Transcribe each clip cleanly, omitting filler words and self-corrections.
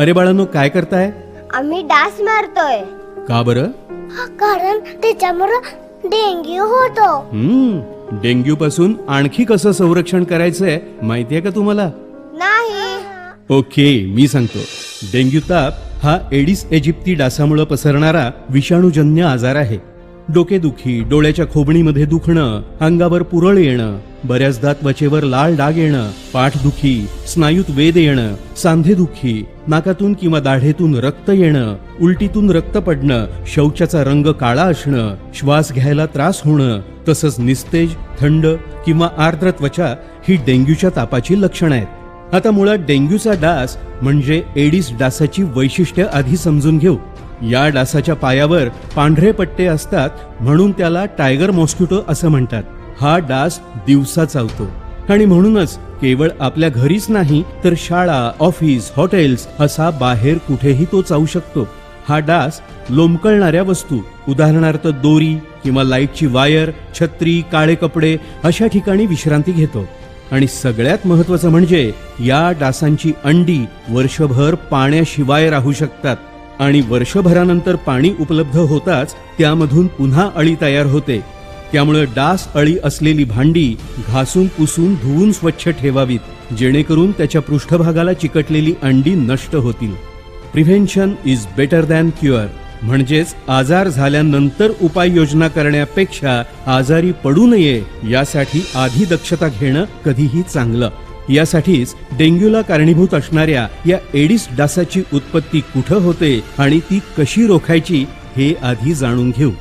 अरे बाळांनो, काय करताय? आम्ही डास मारतोय. का बरं? कारण त्याच्यामुळे डेंग्यू होतो. डेंग्यू पासून आणखी कसं संरक्षण करायचंय माहितीये का तुम्हाला? नाही. ओके, मी सांगतो. डेंग्यू ताप हा एडिस एजिप्ती डासामुळे पसरणारा विषाणूजन्य आजार आहे. डोकेदुखी, डोळ्याच्या खोबणीमध्ये दुखणं, अंगावर पुरळ येणं, बऱ्याचदा त्वचेवर लाल डाग येणं, पाठदुखी, स्नायूत वेध येणं, सांधेदुखी, नाकातून किंवा दाढेतून रक्त येणं, उलटीतून रक्त पडणं, शौचाचा रंग काळा असणं, श्वास घ्यायला त्रास होणं, तसंच निस्तेज, थंड किंवा आर्द्र त्वचा ही डेंग्यूच्या तापाची लक्षणं आहेत. आता मुळात डेंग्यूचा डास म्हणजे एडिस डासाची वैशिष्ट्य आधी समजून घेऊ. या डासाच्या पायावर पांढरे पट्टे असतात, म्हणून त्याला टायगर मॉस्किटो असं म्हणतात. हा डास दिवसा चावतो आणि म्हणूनच केवळ आपल्या घरीच नाही तर शाळा, ऑफिस, हॉटेल्स असा बाहेर कुठेही तो चावू शकतो. हा डास लोंबकळणाऱ्या वस्तू, उदाहरणार्थ दोरी किंवा लाईटची वायर, छत्री, काळे कपडे अशा ठिकाणी विश्रांती घेतो. आणि सगळ्यात महत्वाचं म्हणजे या डासांची अंडी वर्षभर पाण्याशिवाय राहू शकतात आणि वर्षभरानंतर पाणी उपलब्ध होताच त्यामधून पुन्हा अळी तयार होते. त्यामुळे डास अळी असलेली भांडी घासून पुसून धुवून स्वच्छ ठेवावीत, जेणेकरून त्याच्या पृष्ठभागाला चिकटलेली अंडी नष्ट होतील. Prevention is better than cure, म्हणजेच आजार झाल्यानंतर उपाययोजना करण्यापेक्षा आजारी पडू नये यासाठी आधी दक्षता घेणं कधीही चांगलं. यासाठीच डेंग्यूला कारणीभूत असणाऱ्या या एडिस डासाची उत्पत्ती कुठं होते आणि ती कशी रोखायची हे आधी जाणून घेऊ.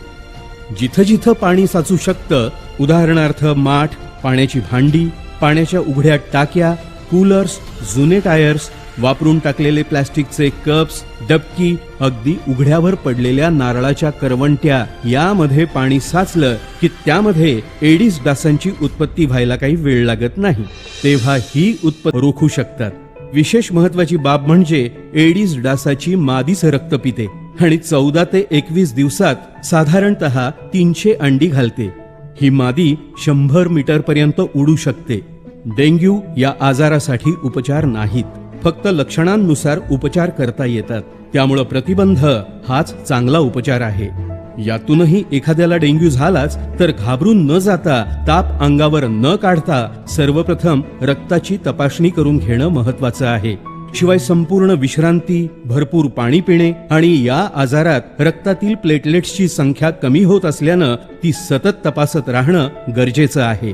जिथं जिथं पाणी साचू शकतं, उदाहरणार्थ माठ, पाण्याची भांडी, पाण्याच्या उघड्या टाक्या, कूलर्स, जुने टायर्स, वापरून टाकलेले प्लास्टिकचे कप्स, डबकी, अगदी उघड्यावर पडलेल्या नारळाच्या करवंट्या यामध्ये पाणी साचलं की त्यामध्ये एडिस डासांची उत्पत्ती व्हायला काही वेळ लागत नाही. तेव्हा ही उत्पत्ती रोखू शकतात. विशेष महत्वाची बाब म्हणजे एडिस डासाची मादीच रक्त पिते आणि 14 ते 21 दिवसात साधारणतः 300 अंडी घालते. ही मादी 100 मीटर पर्यंत उडू शकते. डेंग्यू या आजारासाठी उपचार नाहीत, फक्त लक्षणांनुसार उपचार करता येतात. त्यामुळे प्रतिबंध हाच चांगला उपचार आहे. यातूनही एखाद्याला डेंग्यू झालाच तर घाबरून न जाता, ताप अंगावर न काढता सर्वप्रथम रक्ताची तपासणी करून घेणं महत्वाचं आहे. शिवाय संपूर्ण विश्रांती, भरपूर पाणी पिणे आणि या आजारात रक्तातील प्लेटलेट्सची संख्या कमी होत असल्यानं ती सतत तपासत राहणं गरजेचं आहे.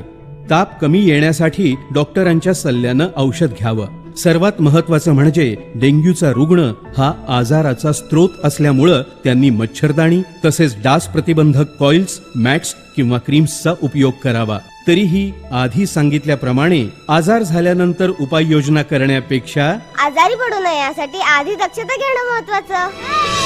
ताप कमी येण्यासाठी डॉक्टरांच्या सल्ल्यानं औषध घ्यावं. सर्वात महत्वाचं म्हणजे डेंग्यूचा रुग्ण हा आजाराचा स्रोत असल्यामुळं त्यांनी मच्छरदाणी तसेच डास प्रतिबंधक कॉइल्स, मॅट्स किंवा क्रीम्सचा उपयोग करावा. तरीही आधी सांगितल्याप्रमाणे आजार झाल्यानंतर उपाययोजना करण्यापेक्षा आजारी पडू नये यासाठी आधी दक्षता घेणं महत्वाचं.